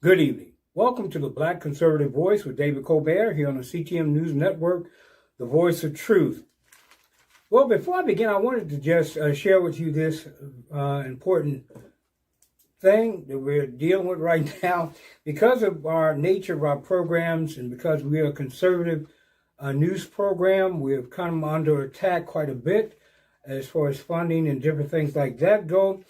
Good evening. Welcome to the Black Conservative Voice with David Colbert here on the CTM News Network, the voice of truth. Well, before I begin, I wanted to just share with you this important thing that we're dealing with right now. Because of our nature of our programs and because we are a conservative news program, we've come under attack quite a bit as far as funding and different things like that go.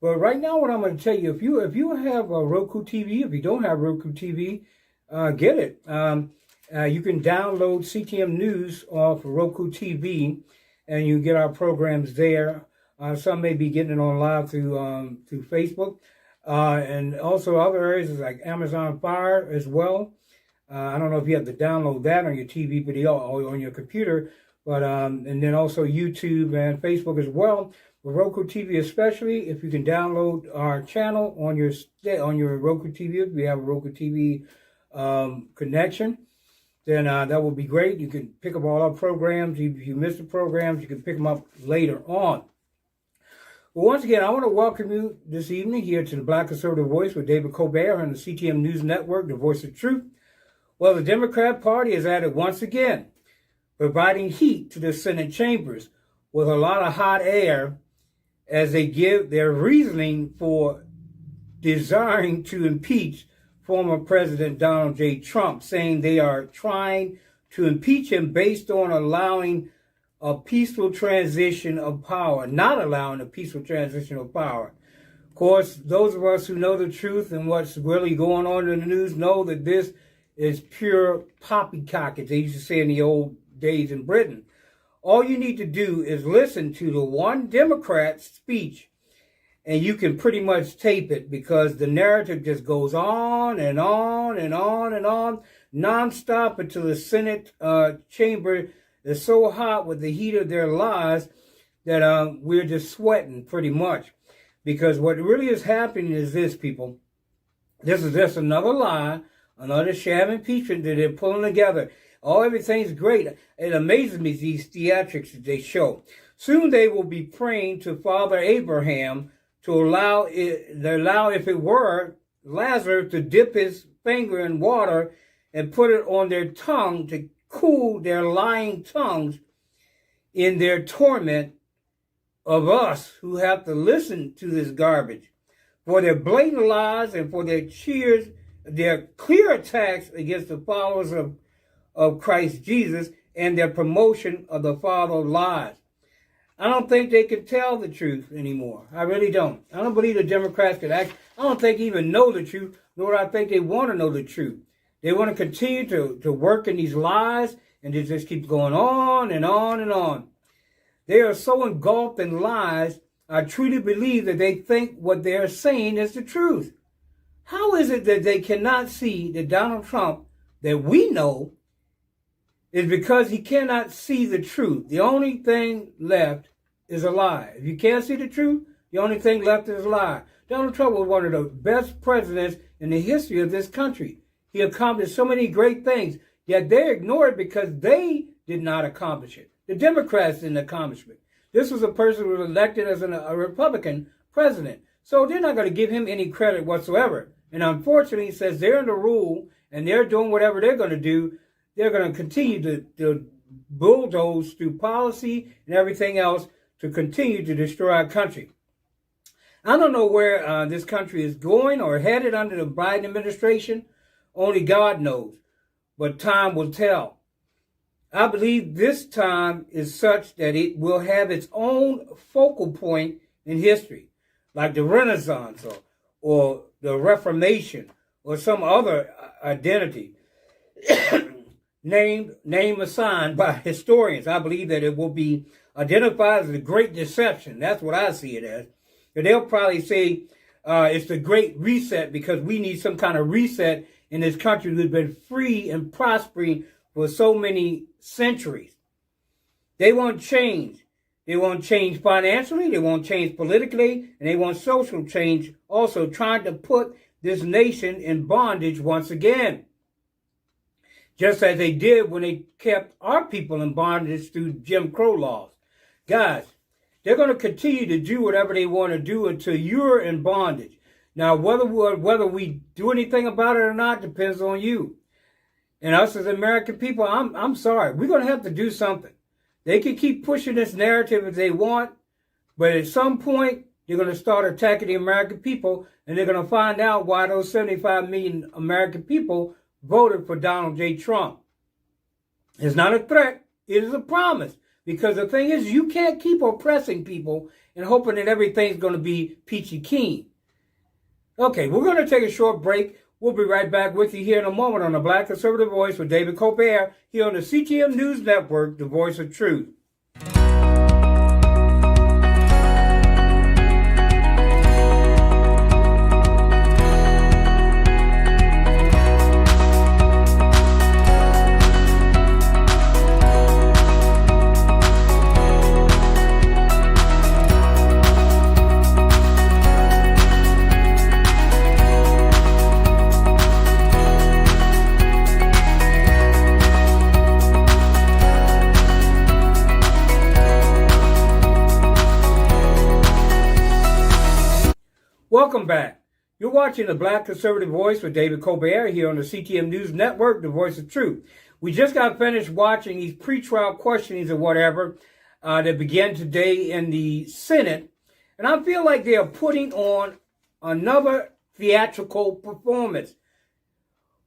But right now, what I'm going to tell you, if you have a Roku TV, if you don't have Roku TV, get it. You can download CTM News off Roku TV, and you get our programs there. Some may be getting it on live through Facebook, and also other areas like Amazon Fire as well. I don't know if you have to download that on your TV, but or on your computer, but and then also YouTube and Facebook as well. With Roku TV, especially if you can download our channel on your Roku TV, if you have a Roku TV connection, then that will be great. You can pick up all our programs. If you miss the programs, you can pick them up later on. Well, once again, I want to welcome you this evening here to the Black Conservative Voice with David Colbert on the CTM News Network, the voice of truth. Well, the Democrat Party is at it once again, providing heat to the Senate chambers with a lot of hot air as they give their reasoning for desiring to impeach former President Donald J. Trump, saying they are trying to impeach him based on allowing a peaceful transition of power, not allowing a peaceful transition of power. Of course, those of us who know the truth and what's really going on in the news know that this is pure poppycock, as they used to say in the old days in Britain. All you need to do is listen to the one Democrat's speech, and you can pretty much tape it, because the narrative just goes on and on and on and on, nonstop, until the Senate chamber is so hot with the heat of their lies that we're just sweating pretty much. Because what really is happening is this, people. This is just another lie, another sham impeachment that they're pulling together. Oh, everything's great. It amazes me, these theatrics that they show. Soon they will be praying to Father Abraham to allow, if it were, Lazarus to dip his finger in water and put it on their tongue to cool their lying tongues in their torment of us who have to listen to this garbage. For their blatant lies and for their clear attacks against the followers of Christ Jesus and their promotion of the father of lies. I don't think they can tell the truth anymore. I really don't. I don't believe the Democrats could act. I don't think they even know the truth, nor do I think they want to know the truth. They want to continue to work in these lies, and it just keeps going on and on and on. They are so engulfed in lies, I truly believe that they think what they're saying is the truth. How is it that they cannot see that Donald Trump, that we know, is because he cannot see the truth? The only thing left is a lie. If you can't see the truth, the only thing left is a lie. Donald Trump was one of the best presidents in the history of this country. He accomplished so many great things, yet they ignore it because they did not accomplish it. The Democrats didn't accomplish it. This was a person who was elected as a Republican president. So they're not going to give him any credit whatsoever. And unfortunately, since they're in the rule and they're doing whatever they're going to do, they're going to continue to bulldoze through policy and everything else to continue to destroy our country. I don't know where this country is going or headed under the Biden administration. Only God knows. But time will tell. I believe this time is such that it will have its own focal point in history, like the Renaissance or the Reformation or some other identity. Name assigned by historians. I believe that it will be identified as the Great Deception. That's what I see it as. And they'll probably say it's the Great Reset because we need some kind of reset in this country that's been free and prospering for so many centuries. They want change. They want change financially, they want change politically, and they want social change also, trying to put this nation in bondage once again. Just as they did when they kept our people in bondage through Jim Crow laws. Guys, they're going to continue to do whatever they want to do until you're in bondage. Now, whether we do anything about it or not depends on you. And us as American people, I'm sorry. We're going to have to do something. They can keep pushing this narrative as they want, but at some point, they're going to start attacking the American people, and they're going to find out why those 75 million American people voted for Donald J. Trump. It's not a threat. It is a promise. Because the thing is, you can't keep oppressing people and hoping that everything's going to be peachy keen. Okay, we're going to take a short break. We'll be right back with you here in a moment on the Black Conservative Voice with David Colbert here on the CTM News Network, the voice of truth. Welcome back. You're watching the Black Conservative Voice with David Colbert here on the CTM News Network, the voice of truth. We just got finished watching these pretrial questionings or whatever that began today in the Senate. And I feel like they are putting on another theatrical performance.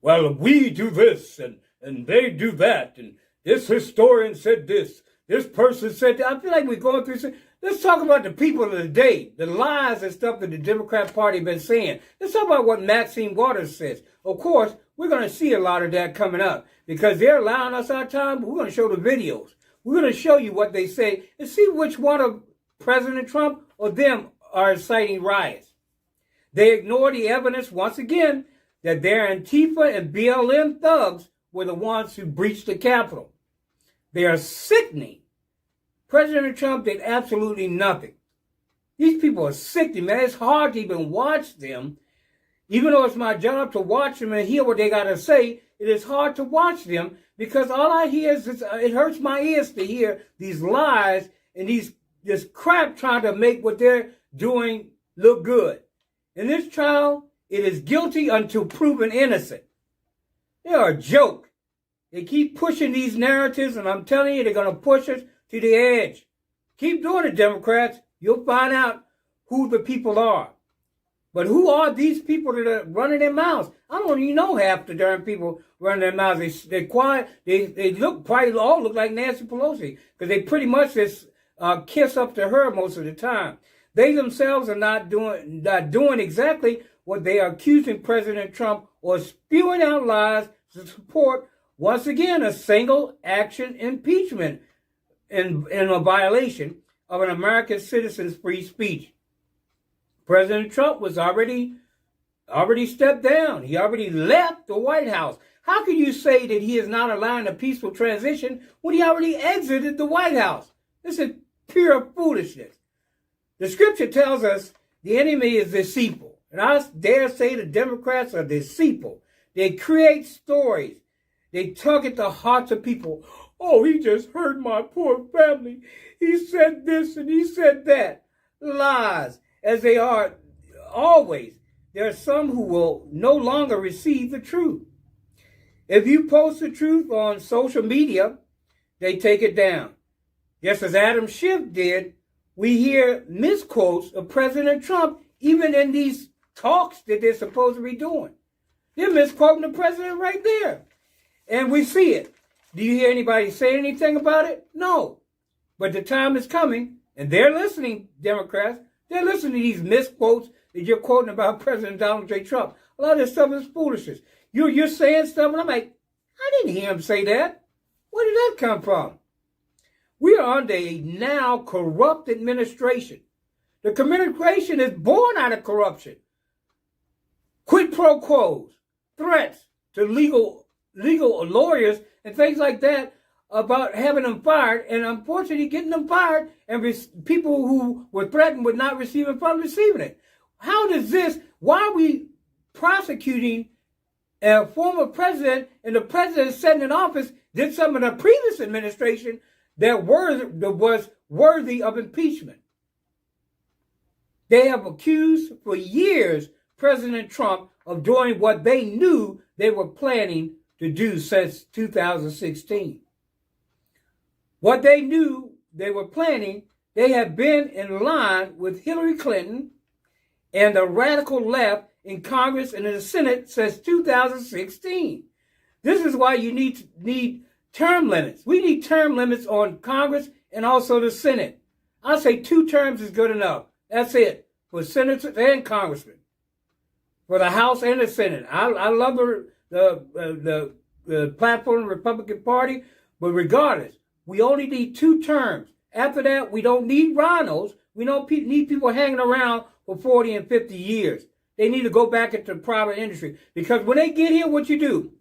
Well, we do this and they do that. And this historian said this. This person said that. I feel like we're going through some... Let's talk about the people of the day, the lies and stuff that the Democrat Party has been saying. Let's talk about what Maxine Waters says. Of course, we're going to see a lot of that coming up because they're allowing us our time. We're going to show the videos. We're going to show you what they say and see which one of President Trump or them are inciting riots. They ignore the evidence once again that their Antifa and BLM thugs were the ones who breached the Capitol. They are sickening. President Trump did absolutely nothing. These people are sickening, man. It's hard to even watch them. Even though it's my job to watch them and hear what they got to say, it is hard to watch them because all I hear is it hurts my ears to hear these lies and this crap trying to make what they're doing look good. In this trial, it is guilty until proven innocent. They are a joke. They keep pushing these narratives, and I'm telling you, they're going to push us to the edge. Keep doing it, Democrats. You'll find out who the people are. But who are these people that are running their mouths? I don't even know half the darn people running their mouths. They're quiet. They probably all look like Nancy Pelosi because they pretty much just kiss up to her most of the time. They themselves are not doing exactly what they are accusing President Trump or spewing out lies to support, once again, a single action impeachment in a violation of an American citizen's free speech. President Trump was already stepped down. He already left the White House. How can you say that he is not allowing a peaceful transition when he already exited the White House? This is pure foolishness. The scripture tells us the enemy is deceitful. And I dare say the Democrats are deceitful. They create stories. They tug at the hearts of people. Oh, he just hurt my poor family. He said this and he said that. Lies, as they are always. There are some who will no longer receive the truth. If you post the truth on social media, they take it down. Just as Adam Schiff did, we hear misquotes of President Trump even in these talks that they're supposed to be doing. They're misquoting the president right there. And we see it. Do you hear anybody say anything about it? No. But the time is coming, and they're listening, Democrats. They're listening to these misquotes that you're quoting about President Donald J. Trump. A lot of this stuff is foolishness. You're saying stuff, and I'm like, I didn't hear him say that. Where did that come from? We are under a now corrupt administration. The administration is born out of corruption. Quid pro quos, threats to legal lawyers and things like that about having them fired, and unfortunately getting them fired, and people who were threatened with not receiving funds receiving it. How does this, why are we prosecuting a former president, and the president sitting in office did something in the previous administration that was worthy of impeachment? They have accused for years President Trump of doing what they knew they were planning to do since 2016. What they knew they were planning, they have been in line with Hillary Clinton and the radical left in Congress and in the Senate since 2016. This is why you need term limits. We need term limits on Congress and also the Senate. I say 2 terms is good enough. That's it for senators and congressmen, for the House and the Senate. I love the platform of the Republican Party, but regardless, we only need 2 terms. After that, we don't need rhinos. We don't need people hanging around for 40 and 50 years. They need to go back into private industry, because when they get here, what you do?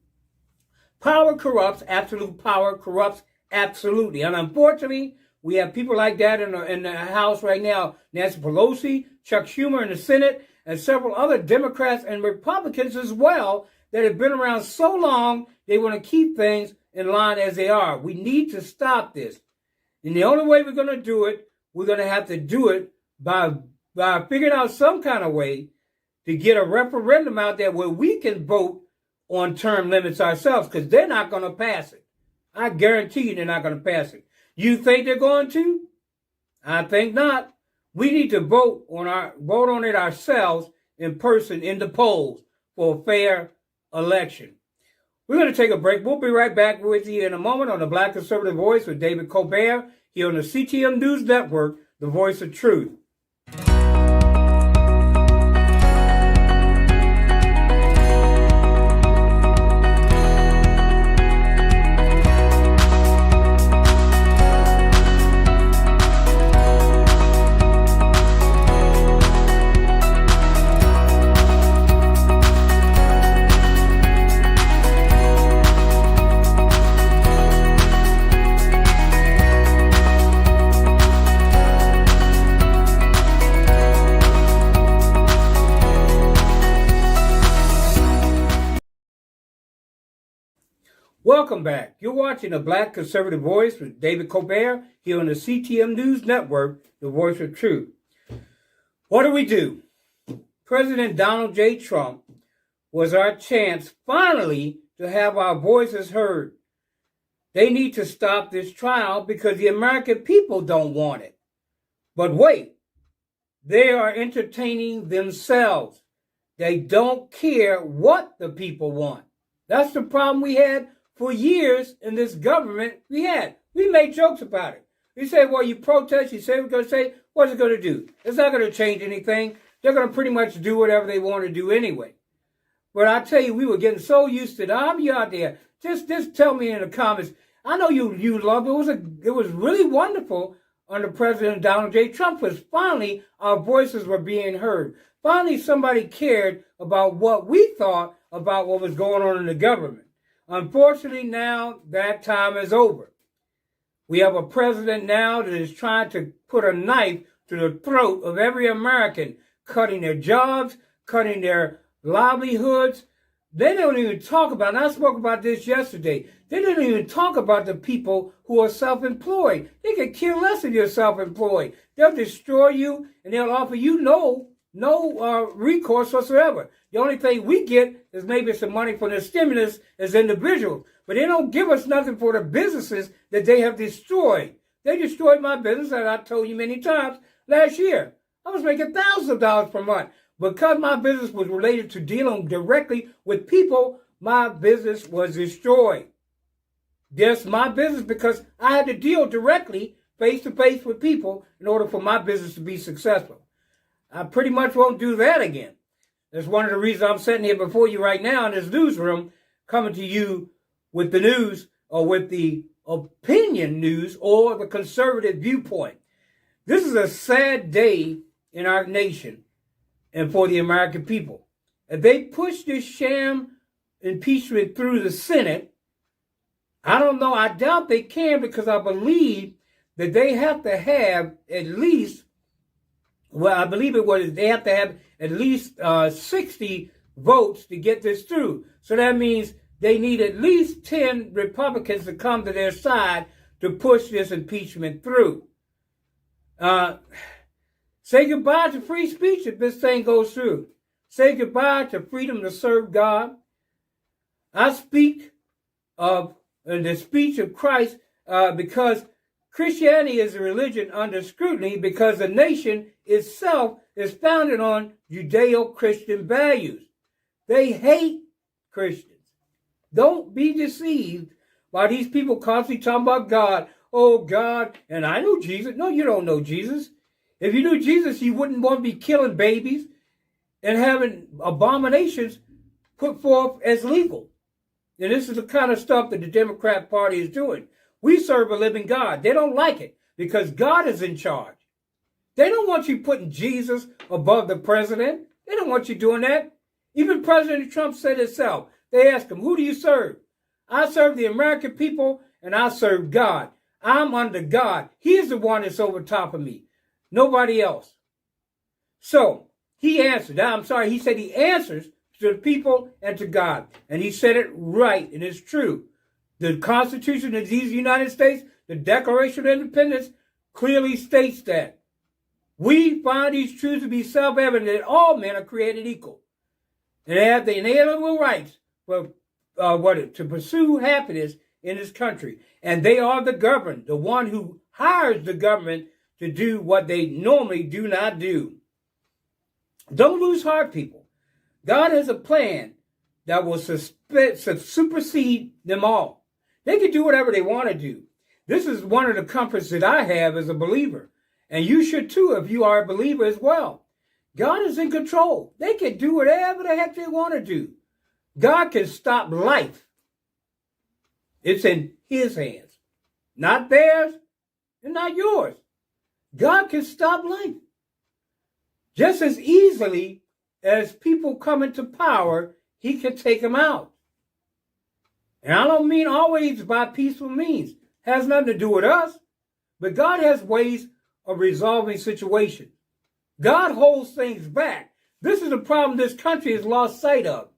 Power corrupts. Absolute power corrupts absolutely. And unfortunately, we have people like that in the House right now. Nancy Pelosi, Chuck Schumer in the Senate, and several other Democrats and Republicans as well that have been around so long, they want to keep things in line as they are. We need to stop this. And the only way we're going to do it, we're going to have to do it by figuring out some kind of way to get a referendum out there where we can vote on term limits ourselves, because they're not going to pass it. I guarantee you they're not going to pass it. You think they're going to? I think not. We need to vote on it ourselves in person in the polls for a fair election. We're going to take a break. We'll be right back with you in a moment on the Black Conservative Voice with David Colbert here on the CTM News Network, the voice of truth. Welcome back. You're watching the Black Conservative Voice with David Colbert here on the CTM News Network, the voice of truth. What do? President Donald J. Trump was our chance finally to have our voices heard. They need to stop this trial because the American people don't want it. But wait, they are entertaining themselves. They don't care what the people want. That's the problem we had for years in this government. We made jokes about it. We say, well, you protest, you say we're going to say, what's it going to do? It's not going to change anything. They're going to pretty much do whatever they want to do anyway. But I tell you, we were getting so used to that. I'm you out there. Just tell me in the comments. I know you love it. It was really wonderful under President Donald J. Trump, because finally our voices were being heard. Finally somebody cared about what we thought about what was going on in the government. Unfortunately, now that time is over. We have a president now that is trying to put a knife to the throat of every American, cutting their jobs, cutting their livelihoods. They don't even talk about, and I spoke about this yesterday, they don't even talk about the people who are self-employed. They could care less if you're self-employed. They'll destroy you, and they'll offer you no recourse whatsoever. The only thing we get is maybe some money for the stimulus as individuals. But they don't give us nothing for the businesses that they have destroyed. They destroyed my business, as I told you many times, last year. I was making thousands of dollars per month. Because my business was related to dealing directly with people, my business was destroyed. That's my business because I had to deal directly, face-to-face with people in order for my business to be successful. I pretty much won't do that again. That's one of the reasons I'm sitting here before you right now in this newsroom, coming to you with the news or with the opinion news or the conservative viewpoint. This is a sad day in our nation and for the American people. If they push this sham impeachment through the Senate, I don't know, I doubt they can, because I believe that they have to have at least, they have to have at least 60 votes to get this through. So that means they need at least 10 Republicans to come to their side to push this impeachment through. Say goodbye to free speech if this thing goes through. say goodbye to freedom to serve God. I speak of the speech of Christ because Christianity is a religion under scrutiny because the nation itself is founded on Judeo-Christian values. They hate Christians. Don't be deceived by these people constantly talking about God. Oh, God, and I know Jesus. No, you don't know Jesus. If you knew Jesus, you wouldn't want to be killing babies and having abominations put forth as legal. And this is the kind of stuff that the Democrat Party is doing. We serve a living God. They don't like it because God is in charge. They don't want you putting Jesus above the president. They don't want you doing that. Even President Trump said himself. They asked him, who do you serve? I serve the American people and I serve God. I'm under God. He's the one that's over top of me. Nobody else. So he answered. He said he answers to the people and to God. And he said it right, and it's true. The Constitution of these United States, the Declaration of Independence, clearly states that we find these truths to be self-evident that all men are created equal. And they have the inalienable rights to pursue happiness in this country. And they are the governed, the one who hires the government to do what they normally do not do. Don't lose heart, people. God has a plan that will supersede them all. They can do whatever they want to do. This is one of the comforts that I have as a believer. And you should too if you are a believer as well. God is in control. They can do whatever the heck they want to do. God can stop life. It's in his hands. Not theirs and not yours. God can stop life. Just as easily as people come into power, he can take them out. And I don't mean always by peaceful means. It has nothing to do with us. But God has ways of resolving situations. God holds things back. This is a problem this country has lost sight of.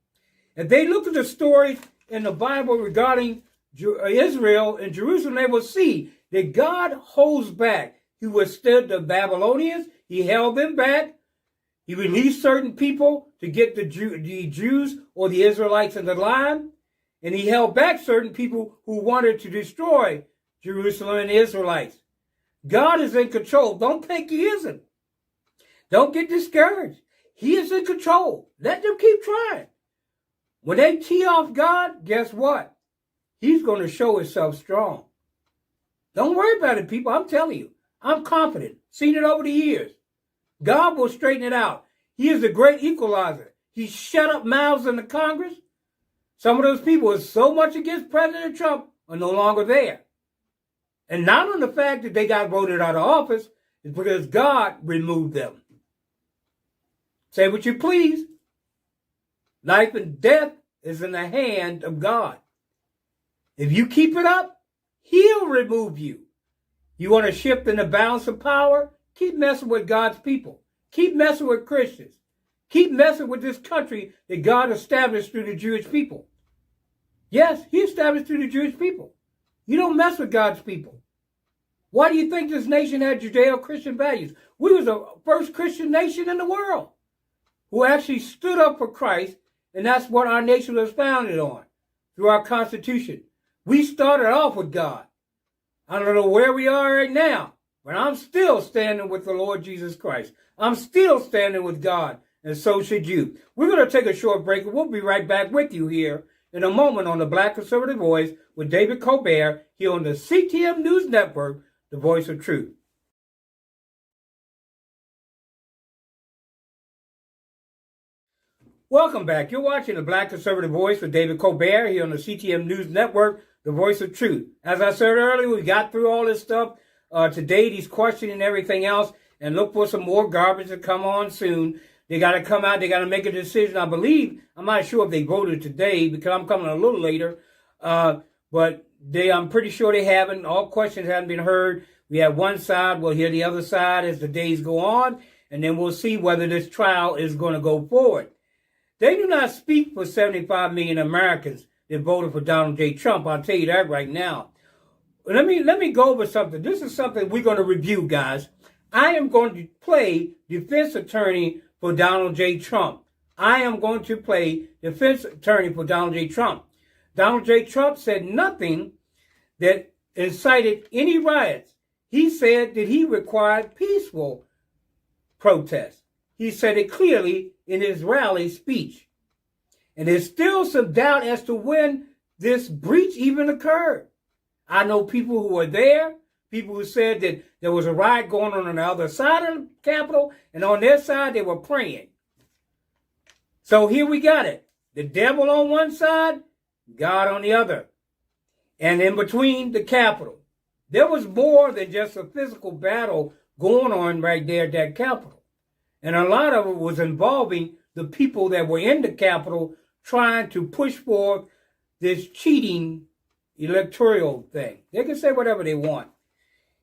If they look at the stories in the Bible regarding Israel and Jerusalem, they will see that God holds back. He withstood the Babylonians. He held them back. He released certain people to get the Jews or the Israelites in the line. And he held back certain people who wanted to destroy Jerusalem and the Israelites. God is in control. Don't think he isn't. Don't get discouraged. He is in control. Let them keep trying. When they tee off God, guess what? He's going to show himself strong. Don't worry about it, people. I'm telling you. I'm confident. Seen it over the years. God will straighten it out. He is the great equalizer. He shut up mouths in the Congress. Some of those people who are so much against President Trump are no longer there. And not on the fact that they got voted out of office, it's because God removed them. Say what you please. Life and death is in the hand of God. If you keep it up, he'll remove you. You want to shift in the balance of power? Keep messing with God's people. Keep messing with Christians. Keep messing with this country that God established through the Jewish people. Yes, he established through the Jewish people. You don't mess with God's people. Why do you think this nation had Judeo-Christian values? We was the first Christian nation in the world who actually stood up for Christ, and that's what our nation was founded on, through our Constitution. We started off with God. I don't know where we are right now, but I'm still standing with the Lord Jesus Christ. I'm still standing with God, and so should you. We're going to take a short break, and we'll be right back with you here in a moment on the Black Conservative Voice with David Colbert here on the CTM News Network, the voice of truth. Welcome back. You're watching the Black Conservative Voice with David Colbert here on the CTM News Network, the voice of truth. As I said earlier, we got through all this stuff today, these questions and everything else, and look for some more garbage to come on soon. They got to come out. They got to make a decision. I believe, I'm not sure if they voted today because I'm coming a little later, but I'm pretty sure they haven't. All questions haven't been heard. We have one side. We'll hear the other side as the days go on, and then we'll see whether this trial is going to go forward. They do not speak for 75 million Americans that voted for Donald J. Trump. I'll tell you that right now. Let me go over something. This is something we're going to review, guys. I am going to play defense attorney for Donald J. Trump. I am going to play defense attorney for Donald J. Trump. Donald J. Trump said nothing that incited any riots. He said that he required peaceful protests. He said it clearly in his rally speech. And there's still some doubt as to when this breach even occurred. I know people who were there, people who said that there was a riot going on the other side of the Capitol, and on their side they were praying. So here we got it. The devil on one side, God on the other. And in between the Capitol. There was more than just a physical battle going on right there at that Capitol. And a lot of it was involving the people that were in the Capitol trying to push forth this cheating electoral thing. They can say whatever they want.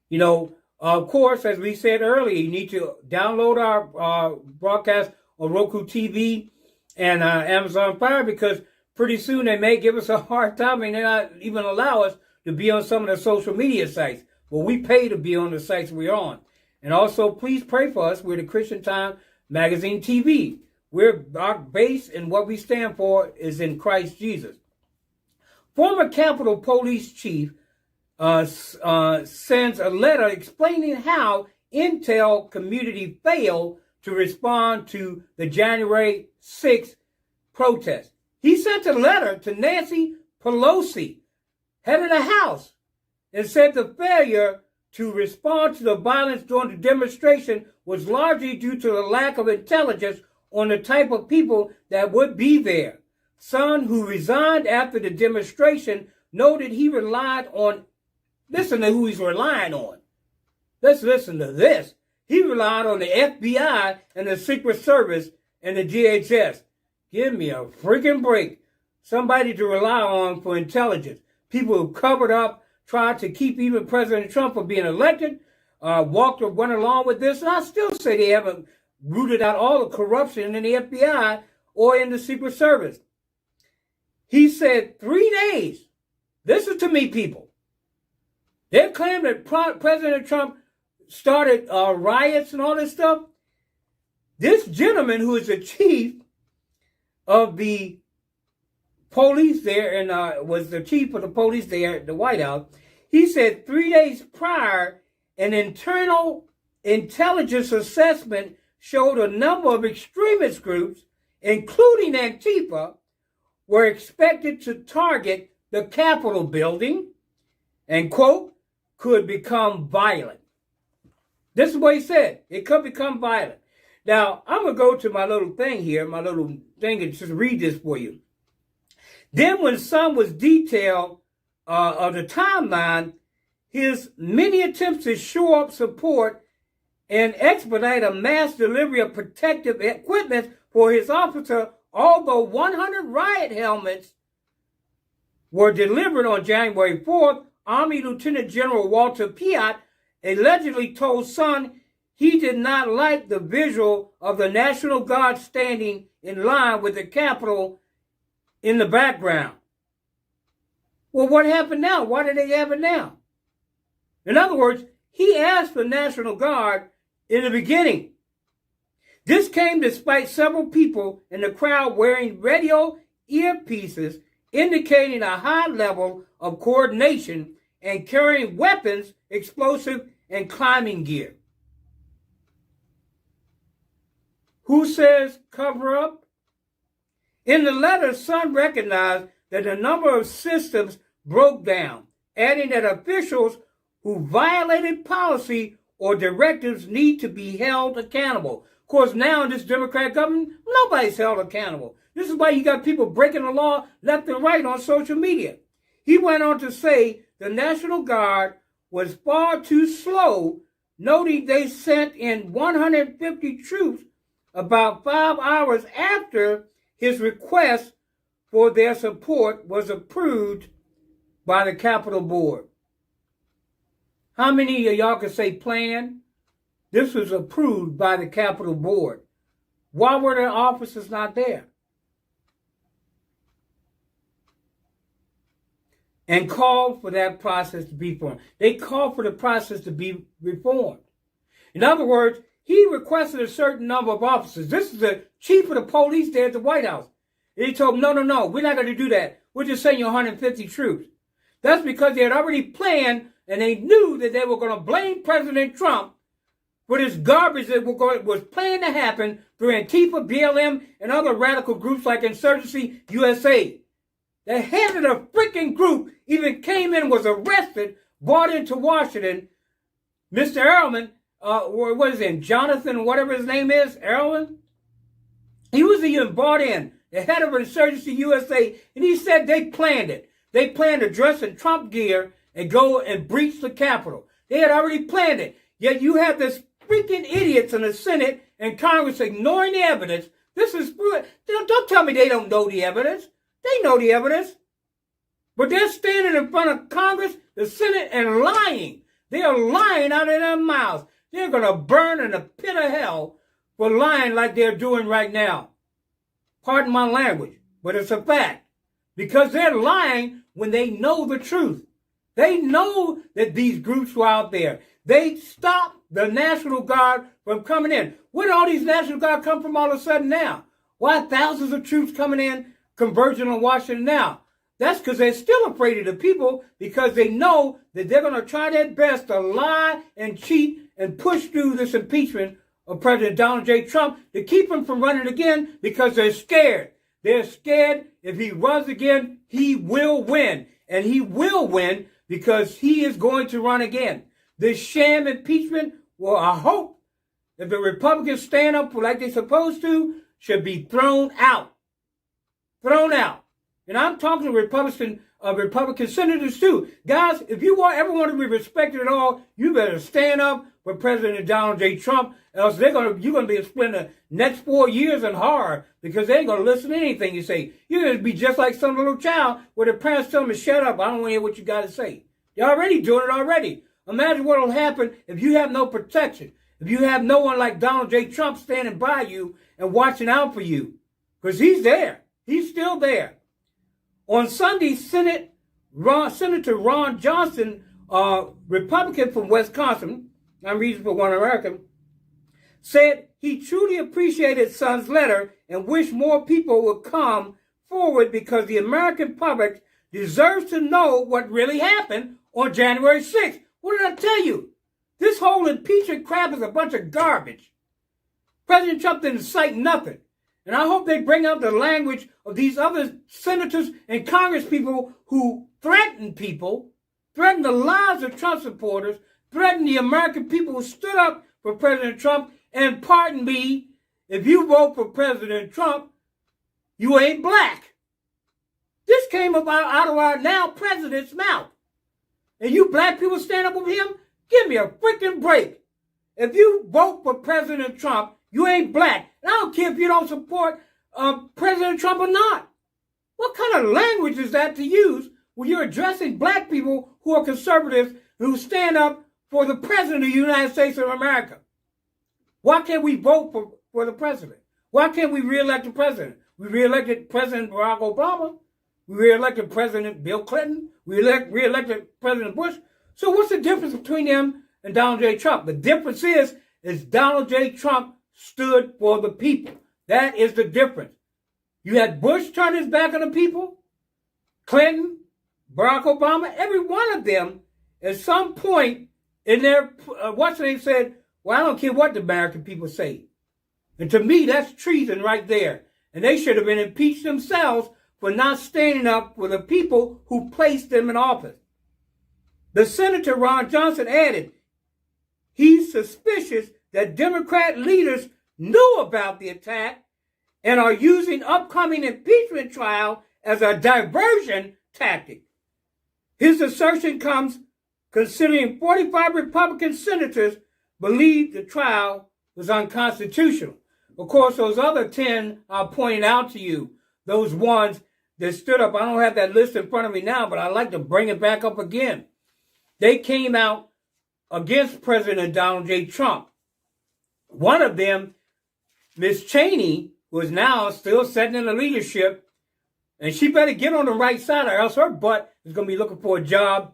You know, of course, as we said earlier, you need to download our broadcast on Roku TV and Amazon Fire, because pretty soon they may give us a hard time and they not even allow us to be on some of the social media sites. Well, we pay to be on the sites we're on. And also, please pray for us. We're the Christian Time Magazine TV. Our base and what we stand for is in Christ Jesus. Former Capitol Police Chief sends a letter explaining how Intel community failed to respond to the January 6th protest. He sent a letter to Nancy Pelosi, head of the House, and said the failure to respond to the violence during the demonstration was largely due to the lack of intelligence on the type of people that would be there. Son, who resigned after the demonstration, noted he relied on, listen to who he's relying on. Let's listen to this. He relied on the FBI and the Secret Service and the DHS. Give me a freaking break. Somebody to rely on for intelligence. People who covered up, tried to keep even President Trump from being elected, went along with this. And I still say they haven't rooted out all the corruption in the FBI or in the Secret Service. He said 3 days. Listen to me, people. They claim that President Trump started riots and all this stuff. This gentleman, who is the chief of the police there and was the chief of the police there at the White House, he said 3 days prior, an internal intelligence assessment showed a number of extremist groups, including Antifa, were expected to target the Capitol building and, quote, could become violent. This is what he said. It could become violent. Now, I'm going to go to my little thing here, and just read this for you. Then when some was detailed of the timeline, his many attempts to shore up support and expedite a mass delivery of protective equipment for his officer, although 100 riot helmets were delivered on January 4th, Army Lieutenant General Walter Piatt allegedly told Sun he did not like the visual of the National Guard standing in line with the Capitol in the background. Well, what happened now? Why did they have it now? In other words, he asked for National Guard in the beginning. This came despite several people in the crowd wearing radio earpieces, indicating a high level of coordination and carrying weapons, explosive, and climbing gear. Who says cover up? In the letter, Sun recognized that a number of systems broke down, adding that officials who violated policy or directives need to be held accountable. Of course, now in this Democrat government, nobody's held accountable. This is why you got people breaking the law left and right on social media. He went on to say the National Guard was far too slow, noting they sent in 150 troops about 5 hours after his request for their support was approved by the Capitol Board. How many of y'all can say plan? This was approved by the Capitol Board. Why were their officers not there? And called for that process to be reformed. They called for the process to be reformed. In other words, he requested a certain number of officers. This is the chief of the police there at the White House. And he told him, no, we're not going to do that. We're just sending you 150 troops. That's because they had already planned and they knew that they were going to blame President Trump for this garbage that was planned to happen through Antifa, BLM, and other radical groups like Insurgency USA. The head of the freaking group even came in, was arrested, brought into Washington. Mr. Ehrlichman, what is it, Jonathan, whatever his name is, Ehrlichman? He was even brought in, the head of Insurgency USA, and he said they planned it. They planned to dress in Trump gear and go and breach the Capitol. They had already planned it. Yet you have this freaking idiots in the Senate and Congress ignoring the evidence. This is, don't tell me they don't know the evidence. They know the evidence. But they're standing in front of Congress, the Senate, and lying. They are lying out of their mouths. They're going to burn in the pit of hell for lying like they're doing right now. Pardon my language, but it's a fact. Because they're lying when they know the truth. They know that these groups were out there. They stopped the National Guard from coming in. Where did all these National Guard come from all of a sudden now? Why thousands of troops coming in, converging on Washington now? That's because they're still afraid of the people, because they know that they're going to try their best to lie and cheat and push through this impeachment of President Donald J. Trump to keep him from running again, because they're scared. They're scared if he runs again, he will win. And he will win because he is going to run again. This sham impeachment, well, I hope if the Republicans stand up like they're supposed to, should be thrown out. Thrown out. And I'm talking to Republican senators too. Guys, if you ever want to be respected at all, you better stand up for President Donald J. Trump, else you're going to be spending the next 4 years in horror, because they ain't going to listen to anything you say. You're going to be just like some little child where the parents tell them to shut up. I don't want to hear what you got to say. You're already doing it already. Imagine what will happen if you have no protection. If you have no one like Donald J. Trump standing by you and watching out for you. Because he's there. He's still there. On Sunday, Senator Ron Johnson, Republican from Wisconsin, I'm reading for One American, said he truly appreciated Son's letter and wished more people would come forward because the American public deserves to know what really happened on January 6th. What did I tell you? This whole impeachment crap is a bunch of garbage. President Trump didn't cite nothing. And I hope they bring out the language of these other senators and Congress people who threaten the lives of Trump supporters, threaten the American people who stood up for President Trump. And pardon me, if you vote for President Trump, you ain't black. This came about out of our now president's mouth. And you black people stand up with him? Give me a freaking break. If you vote for President Trump, you ain't black. And I don't care if you don't support President Trump or not. What kind of language is that to use when you're addressing black people who are conservatives who stand up for the President of the United States of America? Why can't we vote for the president? Why can't we reelect the president? We reelected President Barack Obama. We reelected President Bill Clinton. We reelected President Bush. So what's the difference between them and Donald J. Trump? The difference is Donald J. Trump stood for the people. That is the difference. You had Bush turn his back on the people, Clinton, Barack Obama, every one of them at some point in their, said, well, I don't care what the American people say. And to me, that's treason right there. And they should have been impeached themselves for not standing up for the people who placed them in office. The Senator Ron Johnson added, he's suspicious that Democrat leaders knew about the attack and are using upcoming impeachment trial as a diversion tactic. His assertion comes considering 45 Republican senators believed the trial was unconstitutional. Of course, those other 10 I pointed out to you, those ones that stood up, I don't have that list in front of me now, but I'd like to bring it back up again. They came out against President Donald J. Trump. One of them, Miss Cheney, who is now still sitting in the leadership, and she better get on the right side or else her butt is going to be looking for a job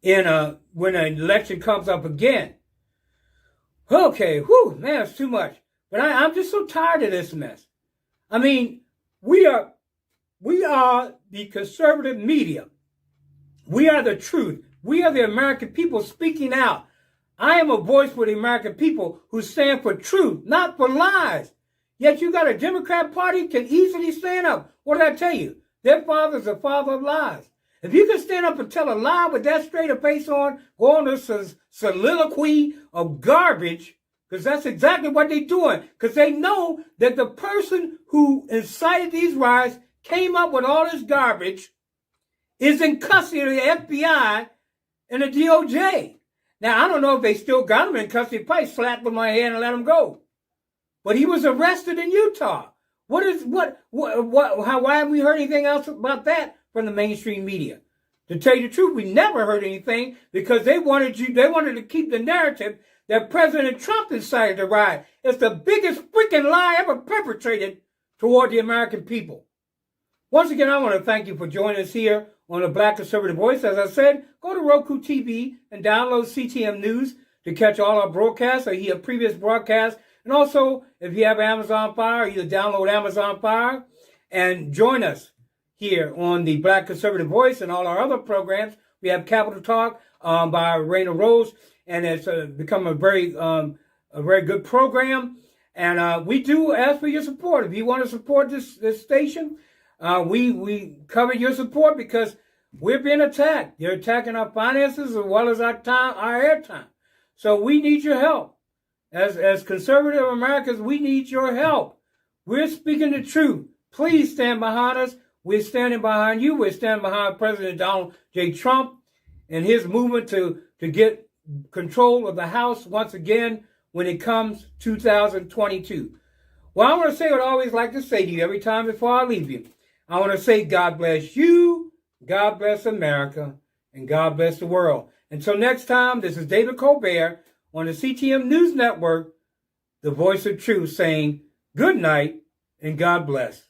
when an election comes up again. Okay, whew, man, it's too much. But I'm just so tired of this mess. I mean, we are the conservative media. We are the truth. We are the American people speaking out. I am a voice for the American people who stand for truth, not for lies. Yet you got a Democrat Party can easily stand up. What did I tell you? Their father's the father of lies. If you can stand up and tell a lie with that straight of face on, go on this soliloquy of garbage, because that's exactly what they're doing. Because they know that the person who incited these riots, came up with all this garbage, is in custody of the FBI and the DOJ. Now, I don't know if they still got him in custody. Probably slapped him on my hand and let him go. But he was arrested in Utah. Why haven't we heard anything else about that from the mainstream media? To tell you the truth, we never heard anything because they wanted to keep the narrative that President Trump incited the riot. It's the biggest freaking lie ever perpetrated toward the American people. Once again, I want to thank you for joining us here on the Black Conservative Voice. As I said, go to Roku TV and download CTM News to catch all our broadcasts or hear previous broadcasts. And also, if you have Amazon Fire, you download Amazon Fire and join us here on the Black Conservative Voice and all our other programs. We have Capital Talk by Raina Rose, and it's become a very good program. And we do ask for your support. If you want to support this station, we cover your support because we're being attacked. They're attacking our finances as well as our time, our airtime. So we need your help. As conservative Americans, we need your help. We're speaking the truth. Please stand behind us. We're standing behind you. We're standing behind President Donald J. Trump and his movement to get control of the House once again when it comes 2022. Well, I want to say what I always like to say to you every time before I leave you. I want to say God bless you, God bless America, and God bless the world. Until next time, this is David Colbert on the CTM News Network, the voice of truth, saying good night and God bless.